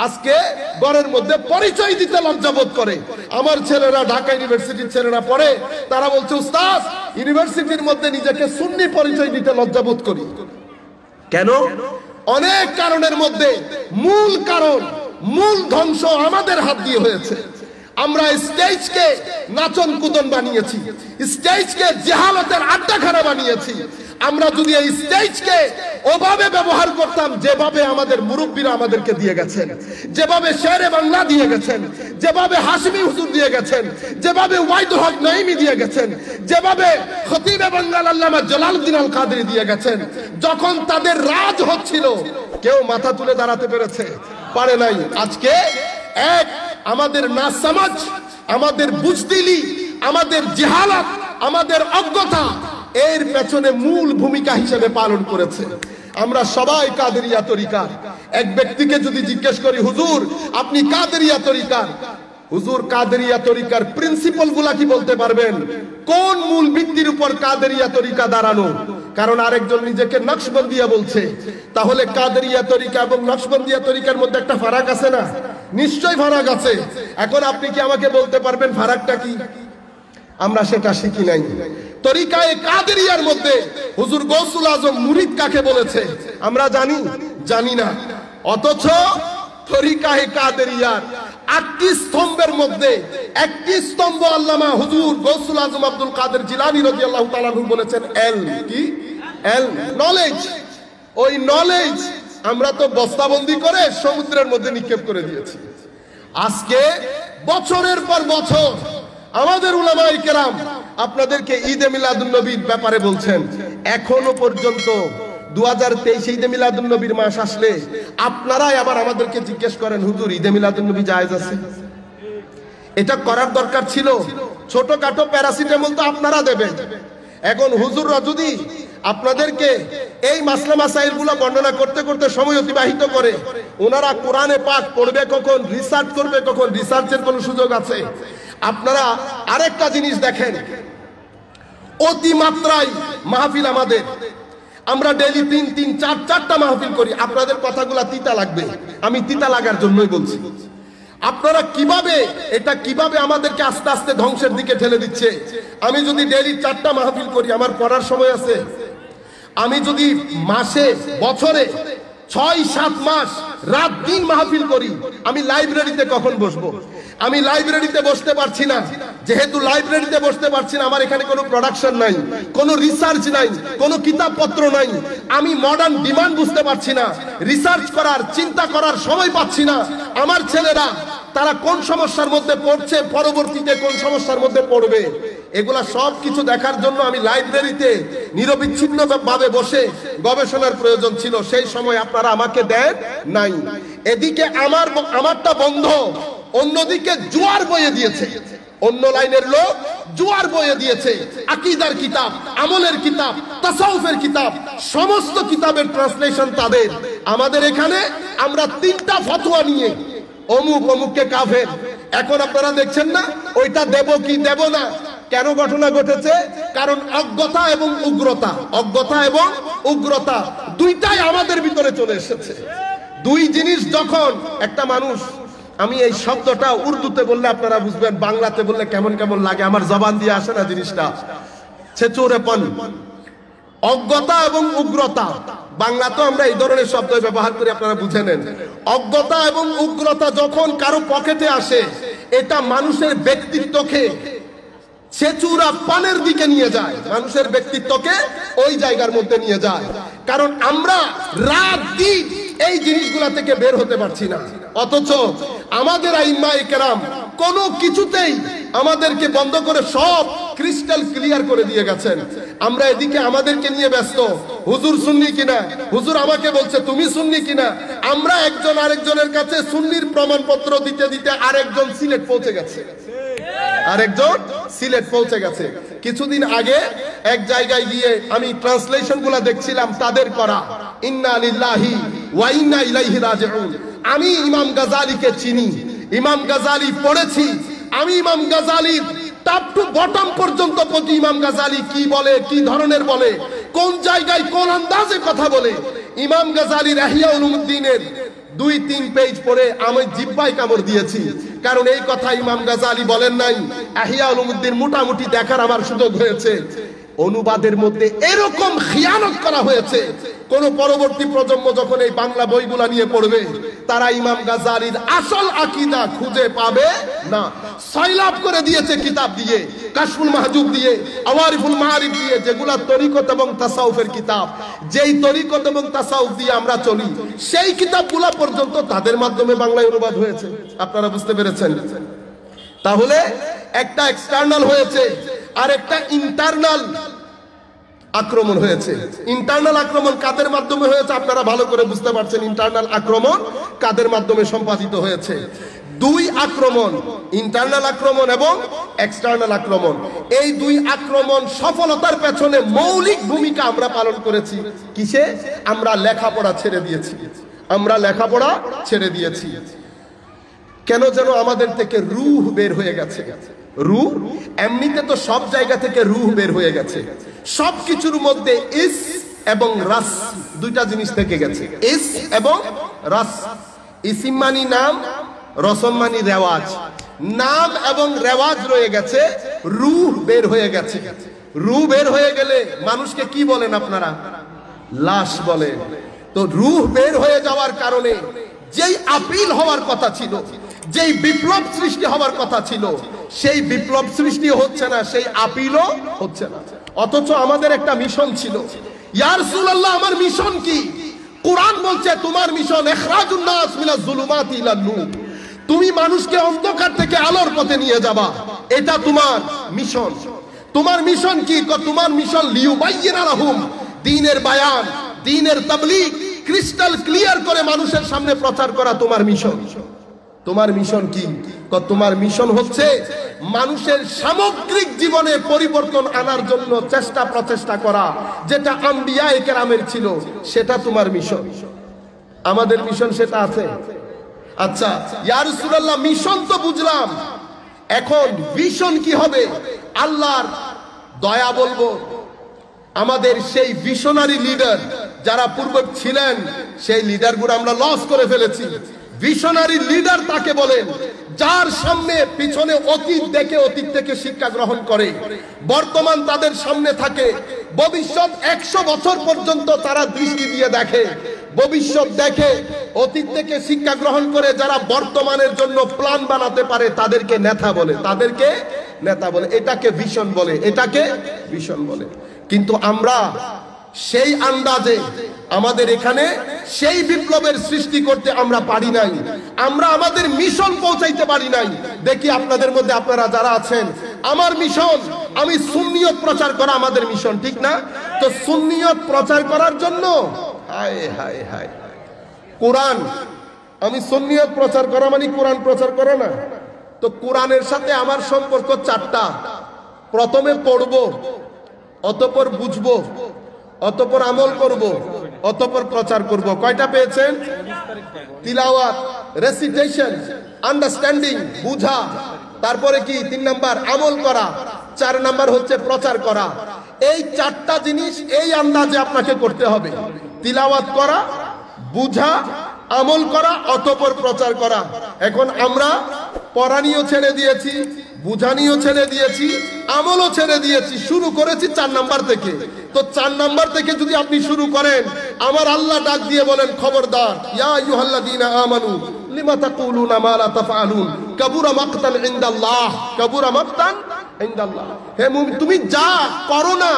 [SPEAKER 1] আজকে ঘরের মধ্যে পরিচয় দিতে লজ্জাবোধ করে। আমার ছেলেরা ঢাকা ইউনিভার্সিটির ছেলেরা পড়ে, তারা বলছে উস্তাদ ইউনিভার্সিটির মধ্যে নিজেকে সুন্নি পরিচয় দিতে লজ্জাবোধ করি। কেন? অনেক কারণের মধ্যে মূল ধ্বংস আমাদের হাত দিয়ে হয়েছে। আমরা স্টেজকে নাচন কুদন বানিয়েছি, স্টেজকে জাহালতের আড্ডাখানা বানিয়েছি। আমরা যদি এই স্টেজকে ওভাবে ব্যবহার করতাম যেভাবে আমাদের মুরব্বীরা আমাদেরকে দিয়ে গেছেন, যেভাবে শেরে বাংলা দিয়ে গেছেন, যেভাবে হাশমি হুজুর দিয়ে গেছেন, যেভাবে ওয়াইদুল হক নাইমি দিয়ে গেছেন, যেভাবে খতিবে বাঙ্গাল আল্লামা জালালউদ্দিন আল কাদরি দিয়ে গেছেন, যখন তাদের রাজ হচ্ছিল কেউ মাথা তুলে দাঁড়াতে পেরেছে? পারে নাই। আজকে আমাদের নাসমাজ, আমাদের বুজদিলি, আমাদের জাহালাত, আমাদের অজ্ঞতা এর পেছনে মূল ভূমিকা হিসেবে পালন করেছে। আমরা সবাই কাদেরিয়া তরিকার। এক ব্যক্তিকে যদি জিজ্ঞেস করি, হুজুর আপনি কাদেরিয়া তরিকার, হুজুর কাদেরিয়া তরিকার প্রিন্সিপাল গুলা কি বলতে পারবেন? কোন মূল ভিত্তির উপর কাদেরিয়া তরিকা দাঁড়ানো? কারণ আরেকজন নিজেকে নকশবন্দিয়া বলছে। তাহলে কাদেরিয়া তরিকা এবং নকশবন্দিয়া তরিকার মধ্যে একটা ফারাক আছে না? নিশ্চয়ই ফারাক আছে। এখন আপনি কি আমাকে বলতে পারবেন ফারাকটা কি? আমরা সেটা শিখি নাই। তরিকায়ে কাদেরিয়ার মধ্যে হুজুর গৌসুল আজম মুরিদ কাকে বলেছে আমরা জানি না। অথচ তরিকায়ে কাদেরিয়ার 8টি স্তম্ভের মধ্যে একটি স্তম্ভ আল্লামা হুজুর গৌসুল আজম আব্দুল কাদের জিলানী রাদিয়াল্লাহু তাআলা বলেছেন নলেজ। ওই নলেজ আমরা তো বস্তাবন্দি করে সমুদ্রের মধ্যে নিক্ষেপ করে দিয়েছি। আজকে বছরের পর বছর আমাদের উলামায়ে কেরাম আপনাদেরকে ঈদে মিলাদুন নবীর ব্যাপারে বলছেন। এখনো পর্যন্ত 2023 ঈদে মিলাদুন নবীর মাস আসলে আপনারাই আবার আমাদেরকে জিজ্ঞেস করেন, হুজুর ঈদে মিলাদুন নবী জায়েজ আছে? এটা করার দরকার ছিল। ছোটখাটো প্যারাসিটামল তো আপনারা দেবেন। এখন হুজুররা যদি আপনাদেরকে এই মাসলা মাসাইল গুলো বর্ণনা করতে করতে সময় অতিবাহিত করে, ওনারা কোরআনে পাক পড়বে কখন, রিসার্চ করবে কখন, রিসার্চের কোনো সুযোগ আছে? আপনারা আরেকটা জিনিস দেখেন, অতিমাত্রায় মাহফিল আমাদের। আমরা ডেইলি 3-4টা মাহফিল করি। আপনাদের কথাগুলা তিতা লাগবে, আমি তিতা লাগার জন্যই বলছি। আপনারা কিভাবে আমাদেরকে আস্তে আস্তে ধ্বংসের দিকে ঠেলে দিচ্ছে। আমি যদি ডেইলি 4টা মাহফিল করি, আমার পড়ার সময় আছে? আমি যদি মাসে বছরে 6-7 মাস রাত দিন মাহফিল করি, আমি লাইব্রেরিতে কখন বসবো? আমি লাইব্রেরিতে বসতে পারছি না। যেহেতু লাইব্রেরিতে বসতে পারছি না, আমার এখানে কোনো প্রোডাকশন নাই, কোনো রিসার্চ নাই, কোনো কিতাবপত্র নাই। আমি মডার্ন ডিমান্ড বুঝতে পারছি না, রিসার্চ করার চিন্তা করার সময় পাচ্ছি না। আমার ছেলেরা তারা কোন সমস্যার মধ্যে পড়ছে, পরবর্তীতে কোন সমস্যার মধ্যে পড়বে, এগুলা সব কিছু দেখার জন্য আমি লাইব্রেরিতে নিরবিচ্ছিন্নভাবে বসে গবেষণার প্রয়োজন ছিল। সেই সময় আপনারা আমাকে দেন নাই। এদিকে আমারটা বন্ধ, অন্যদিকে জোয়ার বয়ে দিয়েছে। অন্য লাইনের লোক জোয়ার বয়ে দিয়েছে। আকীদার কিতাব, আমলের কিতাব, তাসাউফের কিতাব, সমস্ত কিতাবের ট্রান্সলেশন তাদের। আমাদের এখানে আমরা 3টা ফতোয়া নিয়ে অমুককে কাফের। এখন আপনারা দেখছেন না ওইটা দেব কি দেব না? কেন ঘটনা ঘটেছে? কারণ অজ্ঞতা এবং উগ্রতা দুইটাই আমাদের ভিতরে চলে এসেছে। দুই জিনিস যখন একটা মানুষ, আমি এই শব্দটা উর্দুতে বললে আপনারা বুঝবেন, বাংলাতে বললে কেমন কেমন লাগে, আমার জবান দিয়ে আসে না জিনিসটা। ছেচোরেপন, অজ্ঞতা এবং উগ্রতা, বাংলা তো আমরা এই ধরনের শব্দ ব্যবহার করি, আপনারা বুঝে নেন। অজ্ঞতা এবং উগ্রতা যখন কারো পকেটে আসে, এটা মানুষের ব্যক্তিত্বকে ছেচুরা পানের দিকে নিয়ে যায়, মানুষের ব্যক্তিত্বকে ওই জায়গার মধ্যে নিয়ে যায়। কারণ আমরা রাত দিন এই জিনিসগুলা থেকে বের হতে পারছি না, অথচ আমাদের আইম্মায়ে কেরাম কোনো কিছুতেই আমাদেরকে বন্ধ করে সব ক্রিস্টাল ক্লিয়ার করে দিয়ে গেছেন। আমরা এদিকে আমাদেরকে নিয়ে ব্যস্ত, হুজুর সুন্নি কিনা, হুজুর আমাকে বলছে তুমি সুন্নি কিনা। আমরা একজন আরেকজনের কাছে সুন্নির প্রমাণপত্র দিতে দিতে আরেকজন সিলেট পৌঁছে গেছে, আরেকজন সিলেট পৌঁছে গেছে। কিছুদিন আগে এক জায়গায় গিয়ে আমি ট্রান্সলেশন গুলা দেখছিলাম তাদের করা, ইন্না লিল্লাহি ওয়া ইন্না ইলাইহি রাজিউন। আমি ইমাম গাজালিকে চিনি, ইমাম গাজালি পড়েছি, আমি ইমাম গাজালির টপ টু বটম পর্যন্ত পড়ি। ইমাম গাজালি কি বলে, কি ধরনের বলে, কোন জায়গায় কোন আন্দাজে কথা বলে। ইমাম গাজালির ইহয়া উলুমুদ্দিনের 2-3 পেজ পড়ে আমি জিহ্বায় কামড় দিয়েছি, কারণ এই কথা ইমাম গাজালি বলেন নাই। ইহয়া উলুমুদ্দিন মোটামুটি দেখার আমার সুযোগ হয়েছে। অনুবাদের মধ্যে এরকম খিয়ানত করা হয়েছে, কোন পরবর্তী প্রজন্ম যখন এই বাংলা বইগুলা নিয়ে পড়বে, তারা ইমাম গাজালির আসল আকীদা খুঁজে পাবে না। সয়লাব করে দিয়েছে কিতাব দিয়ে, কাশফুল মাহজুব দিয়ে, আওয়ারিফুল মাআরিফ দিয়ে, যেগুলা তরিকত এবং তাসাউফের কিতাব। যেই তরিকত এবং তাসাউফ দিয়ে আমরা চলি, সেই কিতাবগুলা পর্যন্ত তাদের মাধ্যমে বাংলায় অনুবাদ হয়েছে। আপনারা বুঝতে পেরেছেন? তাহলে একটা এক্সটার্নাল হয়েছে আর একটা ইন্টারনাল আক্রমণ হয়েছে। ইন্টারনাল আক্রমণ কাদের মাধ্যমে হয়েছে আপনারা ভালো করে বুঝতে পারছেন। ইন্টারনাল আক্রমণ কাদের মাধ্যমে সম্পাদিত হয়েছে? 2 আক্রমণ, ইন্টারনাল আক্রমণ এবং এক্সটার্নাল আক্রমণ। এই 2 আক্রমণ সফলতার পেছনে মৌলিক ভূমিকা আমরা পালন করেছি। কিসে? আমরা লেখাপড়া ছেড়ে দিয়েছি, আমরা লেখাপড়া ছেড়ে দিয়েছি। কেন যেন আমাদের থেকে রূহ বের হয়ে গেছে। রূহ এমনিতে তো সব জায়গা থেকে রূহ বের হয়ে গেছে, সবকিছুর মধ্যে ইস এবং রাস দুইটা জিনিস থেকে গেছে। ইস এবং রাস, ইসিম মানি নাম, রসম মানি রেওয়াজ। নাম এবং রেওয়াজ রয়ে গেছে, রূহ বের হয়ে গেছে। রূহ বের হয়ে গেলে মানুষকে কি বলেন আপনারা? লাশ বলেন। তো রূহ বের হয়ে যাওয়ার কারণে যেই আপিল হওয়ার কথা ছিল, যেই বিপ্লব সৃষ্টি হওয়ার কথা ছিল, সেই বিপ্লব সৃষ্টি হচ্ছে না, সেই আপিলও হচ্ছে না। অথচ আমাদের একটা মিশন ছিল। ইয়া রাসূলুল্লাহ, আমার মিশন কি? কোরআন বলছে তোমার মিশন ইখরাজুন নাস মিনাজ যুলুমাতি ইলান নূর। তুমি মানুষকে অন্ধকার থেকে আলোর পথে নিয়ে যাবা, এটা তোমার মিশন। তোমার মিশন কি? তোমার মিশন লিয়ুবাইয়িনা লাহুম, দ্বীনের বায়ান, দ্বীনের তাবলীগ ক্রিস্টাল ক্লিয়ার করে মানুষের সামনে প্রচার করা তোমার মিশন। তোমার মিশন কি? তোমার মিশন হচ্ছে মানুষের সামগ্রিক জীবনে পরিবর্তন আনার জন্য চেষ্টা প্রচেষ্টা করা, যেটা আম্বিয়ায়ে কেরামের ছিল, সেটা তোমার মিশন। আমাদের মিশন সেটা আছে। আচ্ছা ইয়া রাসূলুল্লাহ, মিশন তো বুঝলাম, এখন ভিশন কি হবে? আল্লাহর দয়া বলবো, আমাদের সেই ভিশনারি লিডার যারা পূর্বে ছিলেন, সেই লিডারগুলো আমরা লস করে ফেলেছি। ভিশনারি লিডার তাকে বলেন যার সামনে পিছনে অতীত দেখে অতীত থেকে শিক্ষা গ্রহণ করে, বর্তমান তাদের সামনে থাকে, ভবিষ্যৎ 100 বছর পর্যন্ত তারা দৃষ্টি দিয়ে দেখে, ভবিষ্যৎ দেখে, অতীত থেকে শিক্ষা গ্রহণ করে যারা বর্তমানের জন্য প্ল্যান বানাতে পারে তাদেরকে নেতা বলে, তাদেরকে নেতা বলে। এটাকে ভিশন বলে, এটাকে ভিশন বলে। কিন্তু আমরা সেই আন্দাজে আমাদের এখানে সেই বিপ্লবের সৃষ্টি করতে আমরা পারি নাই, আমরা আমাদের মিশন পৌঁছাইতে পারি নাই। দেখি আপনাদের মধ্যে আপনারা যারা আছেন, আমার মিশন আমি সুন্নিয়ত প্রচার করা আমাদের মিশন, ঠিক না? তো সুন্নিয়ত প্রচার করার জন্য হায় হায় হায় কোরআন, আমি সুন্নিয়ত প্রচার করা মানে কোরআন প্রচার করা না। তো কোরআনের সাথে আমার সম্পর্ক 4টা। প্রথমে পড়বো, অতঃপর বুঝবো, অতঃপর আমল করব, অতঃপর প্রচার করব। কয়টা পেয়েছেন? তিলাওয়াত, রেসিটেশন, আন্ডারস্ট্যান্ডিং, বুঝা, তারপরে কি 3 নাম্বার আমল করা, 4 নাম্বার হচ্ছে প্রচার করা। এই 4টা জিনিস এই আন্দাজে আপনাকে করতে হবে। তিলাওয়াত করা, বুঝা, আমল করা, অতঃপর প্রচার করা। এখন আমরা পড়ানিও ছেড়ে দিয়েছি, বুঝানিও ছেড়ে দিয়েছি, আমলও ছেড়ে দিয়েছি, শুরু করেছি 4 নাম্বার থেকে। তো 4 নাম্বার থেকে যদি আপনি শুরু করেন, আমার আল্লাহ ডাক দিয়ে বলেন, খবরদার, ইয়া আইয়ুহাল্লাযীনা আমানু লিমা তাকুলুনা মা লা তাফআলুন কাবুরা মাকতান ইনদাল্লাহ, কাবুরা মাকতান ইনদাল্লাহ। হে মুমিন, তুমি যা করো না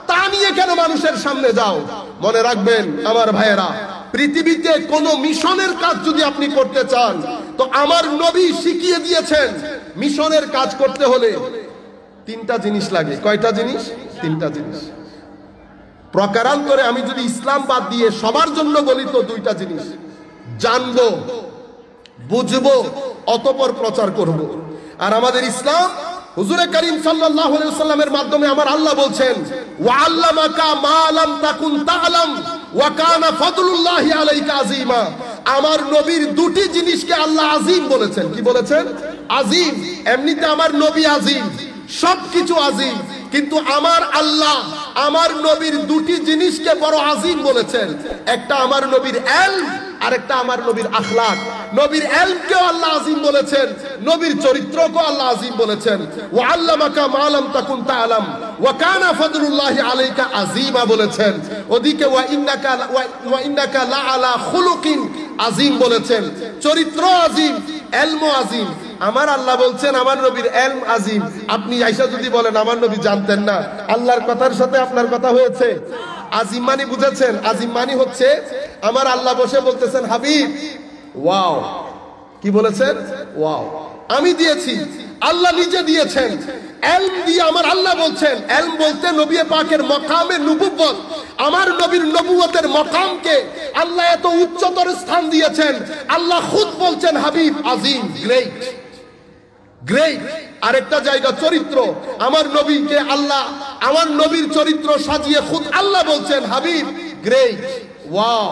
[SPEAKER 1] তা নিয়ে কেন মানুষের সামনে যাও? মনে রাখবেন আমার ভাইয়েরা, পৃথিবীতে কোনো মিশনের কাজ যদি আপনি করতে চান, তো আমার নবী শিখিয়ে দিয়েছেন মিশনের কাজ করতে হলে 3টা জিনিস লাগে। কয়টা জিনিস? 3টা জিনিস। প্রকারান্তরে আমি যদি ইসলাম বাদ দিয়ে সবার জন্য বলি তো 2টা জিনিস: জানবো, বুঝবো, অতঃপর প্রচার করব। আর আমাদের ইসলাম হুজুরে করিম সাল্লাল্লাহু আলাইহি ওয়াসাল্লামের মাধ্যমে আমার আল্লাহ বলছেন, ওয়া আল্লামাকা মা লাম তাকুন তা'লাম ওয়া কানা ফাদলুল্লাহি আলাইকা আযীমা। আমার নবীর 2টি জিনিসকে আল্লাহ আযীম বলেছেন। কি বলেছেন? আযীম। এমনিতে আমার নবী আযীম, সবকিছু আযীম, কিন্তু আমার আল্লাহ আমার নবীর 2টি জিনিসকে বড় আযীম বলেছেন। একটা আমার নবীর ইলম, আর একটা আমার নবীর আখলাক। নবীর ইলমকেও আল্লাহ আযীম বলেছেন, নবীর চরিত্রকেও আল্লাহ আযীম বলেছেন। ওয়া আল্লামাকা মা লাম তাকুন তা'লাম ওয়া কানা ফাদলুল্লাহি আলাইকা আযীমা বলেছেন। ওদিকে ওয়া ইন্নাকা লা আলা খুলুকিন আযীম বলেছেন। চরিত্র আযীম, ইলম আযীম। আমার আল্লাহ বলছেন আমার নবীর ইলম আযীম। আপনি আয়েশা যদি বলেন আমার নবী জানতেন না, আল্লাহর কথার সাথে আপনার কথা হয়েছে? আযীম মানে বুঝেছেন? আযীম মানে হচ্ছে আমার আল্লাহ বসে বলতেছেন, হাবিব ওয়াও। কি বলেছেন? ওয়াও। আমি দিয়েছি, আল্লাহ নিজে দিয়েছেন। ইলম দিয়ে আমার আল্লাহ বলছেন, ইলম বলতে নবী পাকের মাকামে নবুয়ত, আমার নবীর নবুয়তের মাকামকে আল্লাহ এত উচ্চতর স্থান দিয়েছেন। আল্লাহ খুদ বলছেন হাবিব আযীম, গ্রেট, গ্রেট। আরেকটা জায়গা চরিত্র, আমার নবীকে আল্লাহ আমার নবীর চরিত্র সাজিয়ে খুদ আল্লাহ বলছেন হাবিব, গ্রেট, ওয়াও।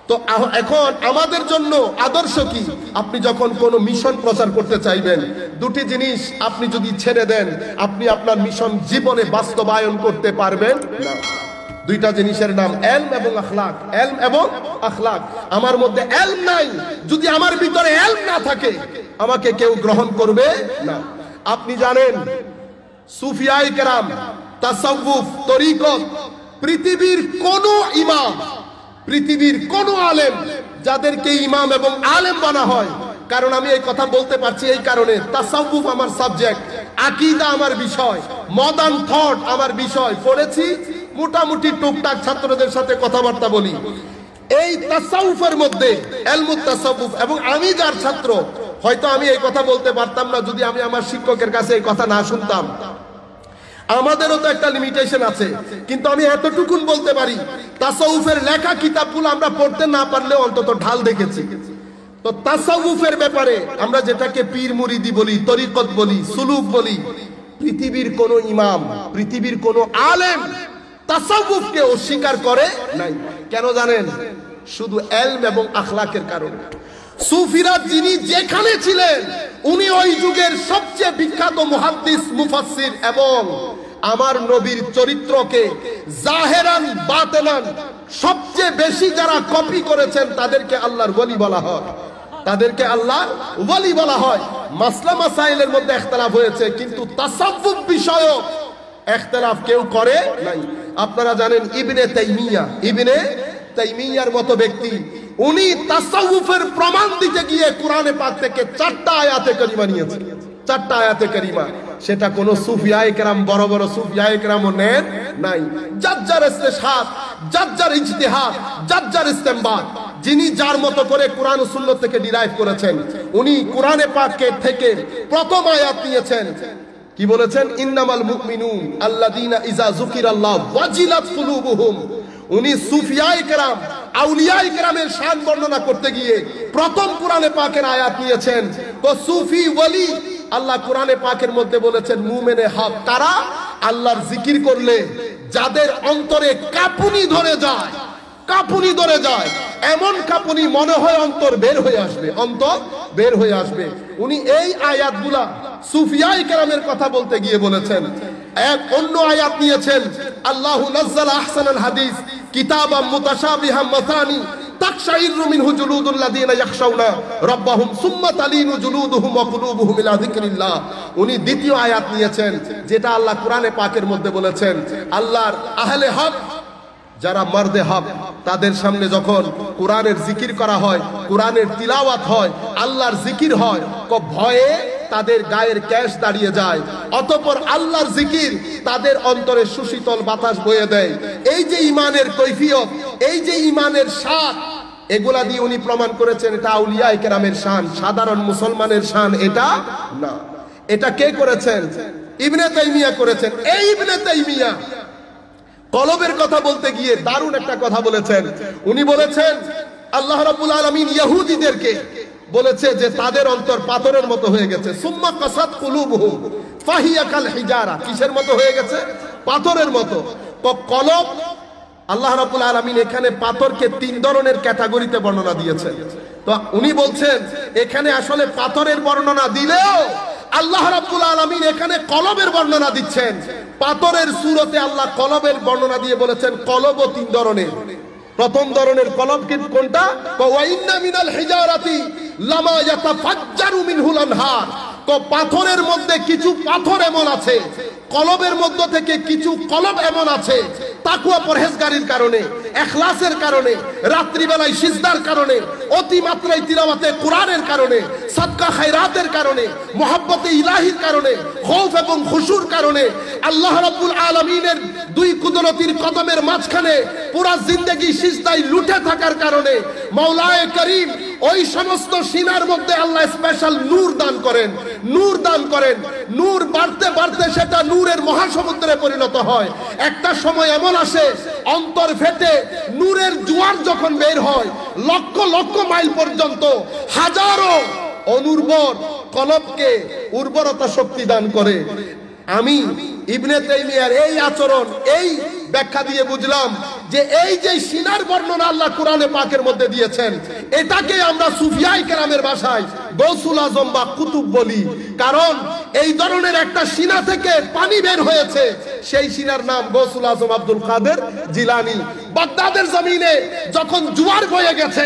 [SPEAKER 1] তো এখন আমাদের জন্য আদর্শ কি? আপনি যখন কোনো মিশন প্রচার করতে চাইবেন, 2টি জিনিস আপনি যদি ছেড়ে দেন, আপনি আপনার মিশন জীবনে বাস্তবায়ন করতে পারবেন না। 2টা জিনিসের নাম ইলম এবং আখলাক। ইলম এবং আখলাক। আমার মধ্যে ইলম নাই, যদি আমার ভিতরে ইলম না থাকে, আমাকে কেউ গ্রহণ করবে না। আপনি জানেন সুফিয়ায়ে কেরাম, তাসাউফ, তরিকত, পৃথিবীর কোন ইমাম, পৃথিবীর কোন আলেম যাদেরকে ইমাম এবং আলেম বানা হয়, কারণ আমি এই কথা বলতে পারছি এই কারণে, তাসাউফ আমার সাবজেক্ট, আকীদা আমার বিষয়, মডার্ন থট আমার বিষয়, পড়েছি, মোটামুটি টুকটাক ছাত্রদের সাথে কথাবার্তা বলি। এই তাসাউফের মধ্যে ইলমুত তাসাউফ, এবং আমি যার ছাত্র, হয়তো আমি এই কথা বলতে পারতাম না যদি আমি আমার শিক্ষকের কাছে এই কথা না শুনতাম। আমাদেরও তো একটা লিমিটেশন আছে, কিন্তু আমি এতটুকুন বলতে পারি, তাসাউফের লেখা কিতাবগুলো আমরা পড়তে না পারলেও অন্তত ঢাল দেখেছি। তো তাসাউফের ব্যাপারে আমরা যেটাকে পীর মুরিদি বলি, তরিকত বলি, সুলুক বলি, পৃথিবীর কোন ইমাম, পৃথিবীর কোন আলেম তাসাউফকে অস্বীকার করে নাই। কেন জানেন? শুধু ইলম এবং আখলাকের কারণে। সুফিরা যিনি যেখানে ছিলেন, উনি ওই যুগের সবচেয়ে বিখ্যাত মুহাদ্দিস, মুফাসসির, এবং আমার নবীর চরিত্রকে জাহেরান বাতেনান সবচেয়ে বেশি যারা কপি করেছেন তাদেরকে আল্লাহর ওলি বলা হয়, তাদেরকে আল্লাহর ওলি বলা হয়। মাসলা মাসাইলের মধ্যে ইখতিলাফ হয়েছে, কিন্তু তাসাউফ বিষয়ক ইখতিলাফ কেউ করে নাই। আপনারা জানেন ইবনে তাইমিয়ার মতো ব্যক্তি, উনি তাসাউফের প্রমাণ দিতে গিয়ে কোরআনে পাক থেকে 4টা আয়াতে কারিমা নিয়েছেন। 4টা আয়াতে কারিমা, সেটা কোন সুফিয়ায়ে কেরাম, বড় বড় সুফিয়ায়ে কেরামও নেন নাই। যার ইস্তেশহাদ, যার ইজতিহাদ, যার ইস্তেমবাদ, যিনি যার মতো করে কোরআন ও সুন্নাত থেকে ডিরাইভ করেছেন, উনি কোরআনে পাক থেকে প্রথম আয়াত নিয়েছেন। কি বলেছেন? ইন্নামাল মুমিনুন আল্লাযীনা ইযা যুকিরাল্লাহ ওয়াজিলাত কুলুবুহুম। উনি সুফিয়ায়ে কেরাম, আউলিয়ায়ে কেরামের শান বর্ণনা করতে গিয়ে প্রথম কোরআনে পাকের আয়াত নিয়েছেন। তো সুফি ওলি, আল্লাহ কোরআনে পাকের মধ্যে বলেছেন মুমিনে হক তারা আল্লাহর জিকির করলে যাদের অন্তরে কাঁপুনি ধরে যায়, কাঁপুনি ধরে যায়, এমন কাঁপুনি মনে হয় অন্তর বের হয়ে আসবে, অন্তর বের হয়ে আসবে। উনি এই আয়াতগুলা সুফিয়ায়ে কেরামের কথা বলতে গিয়ে বলেছেন। এক অন্য আয়াত নিয়েছেন, আল্লাহু নাযালা আহসানাল হাদিস কিতাবাম মুতাশাবিহাম মাসানি তাকশাইরু মিনহু জুলুদুল লাযিনা ইয়াখশাউনা রাব্বাহুম সুম্মা তালিনু জুলুদুহুম ওয়া কুলুবুহুম ইলা যিকরিল্লাহ। উনি দ্বিতীয় আয়াত নিয়েছেন যেটা আল্লাহ কোরআনে পাকের মধ্যে বলেছেন, আল্লাহর আহলে হক যারা মর্দে হক তাদের সামনে যখন কোরআনের জিকির করা হয়, কোরআনের তিলাওয়াত হয়, আল্লাহর জিকির হয়, ভয়ে তাদের গায়ের ক্যাশ দাঁড়িয়ে যায়। অতঃপর আল্লাহর জিকির তাদের অন্তরে সুশীতল বাতাস বয়ে দেয়। এই যে ইমানের কৈফিয়ত, এই যে ইমানের স্বাদ, এগুলা দিয়ে উনি প্রমাণ করেছেন এটা আউলিয়া কেরামের শান, সাধারণ মুসলমানের শান এটা না। এটা কে করেছেন? ইবনে তাইমিয়া করেছেন। এই ইবনে তাইমিয়া কলবের কথা বলতে গিয়ে দারুণ একটা কথা বলেছেন। উনি বলেছেন আল্লাহ রাব্বুল আলামিন ইহুদিদেরকে বলেছে যে তাদের অন্তর পাথরের মতো হয়ে গেছে। সুম্মা কাসাত কুলুবুহুম ফাহিয়া কাল হিজারা। কিসের মতো হয়ে গেছে? পাথরের মতো। কলব, আল্লাহ রাব্বুল আলামিন এখানে পাথরকে তিন ধরনের ক্যাটাগরিতে বর্ণনা দিয়েছেন। তো উনি বলছেন এখানে আসলে পাথরের বর্ণনা দিলেও আল্লাহ রাব্বুল আলামিন এখানে কলবের বর্ণনা দিচ্ছেন। পাথরের সূরতে আল্লাহ কলবের বর্ণনা দিয়ে বলেছেন কলবও তিন ধরনের। প্রথম ধরনের কলব কোনটা? ওয়া ইন্না মিনাল হিজারাতি লামা ইয়াতাফাজ্জারু মিনহুল আনহার। তো পাথরের মধ্যে কিছু পাথর এমন আছে, কলবের মধ্য থেকে কিছু কলব এমন আছে তাকওয়া পরহেজগারির কারণে, ইখলাসের কারণে, রাত্রিবেলায় সিজদার কারণে, অতিমাত্রায় তিলাওয়াতে কোরআনের কারণে, সাদকা খায়রাতের কারণে, মুহাব্বতে ইলাহির কারণে, খৌফ এবং খুশুর কারণে, আল্লাহ রাব্বুল আলামিনের দুই কুদরতির কদমের মাঝখানে পুরা জিন্দেগি সিজদায় লুটে থাকার কারণে মাওলায়ে করিম ওই সমস্ত সিনার মধ্যে আল্লাহ স্পেশাল নূর দান করেন, নূর দান করেন। নূর বাড়তে বাড়তে সেটা নূরের মহাসমুদ্রে পরিণত হয়। একটা সময় এমন আসে অন্তর ফেটে নূরের জোয়ার যখন বের হয়, লক্ষ লক্ষ মাইল পর্যন্ত হাজারো অনুর্বর কলবকে উর্বরতা শক্তি দান করে। আমি ইবনে তাইমিয়ার এই আচরণ, এই ব্যাখ্যা দিয়ে বুঝলাম যে এই যে সিনার বর্ণনা আল্লাহ কোরআনে পাকের মধ্যে দিয়েছেন, এটাকে আমরা সুফিয়ায়ে কেরামের ভাষায় গৌসুল আজম বা কুতুব বলি। কারণ এই ধরনের একটা সিনা থেকে পানি বের হয়েছে, সেই সিনার নাম গৌসুল আজম আব্দুল কাদের জিলানী। বাগদাদের জমিনে যখন জোয়ার বয়ে গেছে,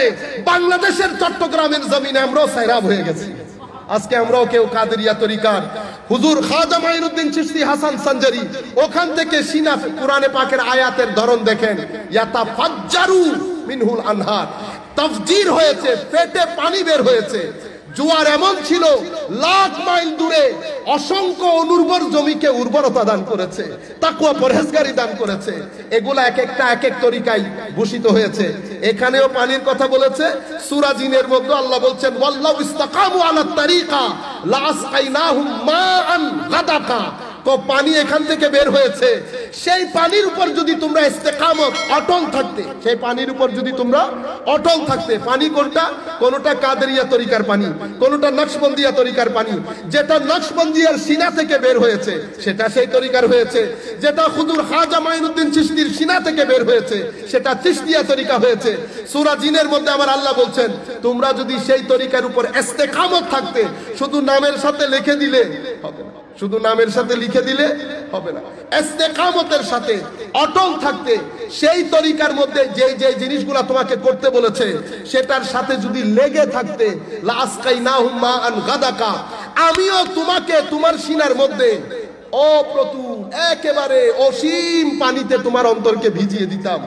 [SPEAKER 1] বাংলাদেশের চট্টগ্রামের জমিনে আমরাও সাইরাব হয়ে গেছি। আজকে আমরাও কেউ কাদেরিয়া তরিকার হুজুর খাজা মাইনুদ্দিন চিশতি হাসান সানজারি, ওখান থেকে সিনা কোরআনে পাকের আয়াতের ধরন দেখেন, ইয়াতাফাজ্জারু মিনহুল আনহার, তাফজির হয়েছে, পেটে পানি বের হয়েছে। জোয়ার এমন ছিল লাখ মাইল দূরে অসংখ্য অনুর্বর জমিকে উর্বরতা দান করেছে, তাকওয়া পরহেজগারি দান করেছে। এগুলা এক একটা এক এক তরিকায় ভূষিত হয়েছে। এখানেও পানির কথা বলেছে। সূরা জিনের মধ্যে আল্লাহ বলছেন ওয়াল্লাহু ইসতাকামু আলাত তারিকা লাসকাইনাহুম মাআন গাদাকা। তো পানি এখান থেকে বের হয়েছে, সেই পানির উপর যদি তোমরা ইস্তেকামত অটল থাকতে, সেই পানির উপর যদি তোমরা অটল থাকতে, পানি কোনটা? কোনটা কাদেরিয়া তরিকার পানি, কোনটা নকশবন্দিয়া তরিকার পানি। যেটা নকশবন্দিয়ার সিনা থেকে বের হয়েছে সেটা সেই তরিকার হয়েছে, যেটা হুজুর খাজা মাইনুদ্দিন চিশতির সিনা থেকে বের হয়েছে সেটা চিশতিয়া তরিকা হয়েছে। সূরা জিনের মধ্যে আমার আল্লাহ বলছেন তোমরা যদি সেই তরিকার উপর ইস্তেকামত থাকতে, শুধু নামের সাথে লিখে দিলে হবে না, শুধু নামের সাথে লিখে দিলে হবে না, ইস্তেকামতের সাথে অটল থাকতে, সেই তরিকার মধ্যে যে যে জিনিসগুলো তোমাকে করতে বলেছে সেটার সাথে যদি লেগে থাকতে, লাসকাইনাহুম মাআন গাদাকা, আমিও তোমাকে তোমার সিনার মধ্যে অপ্রতুল একেবারে অসীম পানিতে তোমার অন্তরকে ভিজিয়ে দিতাম।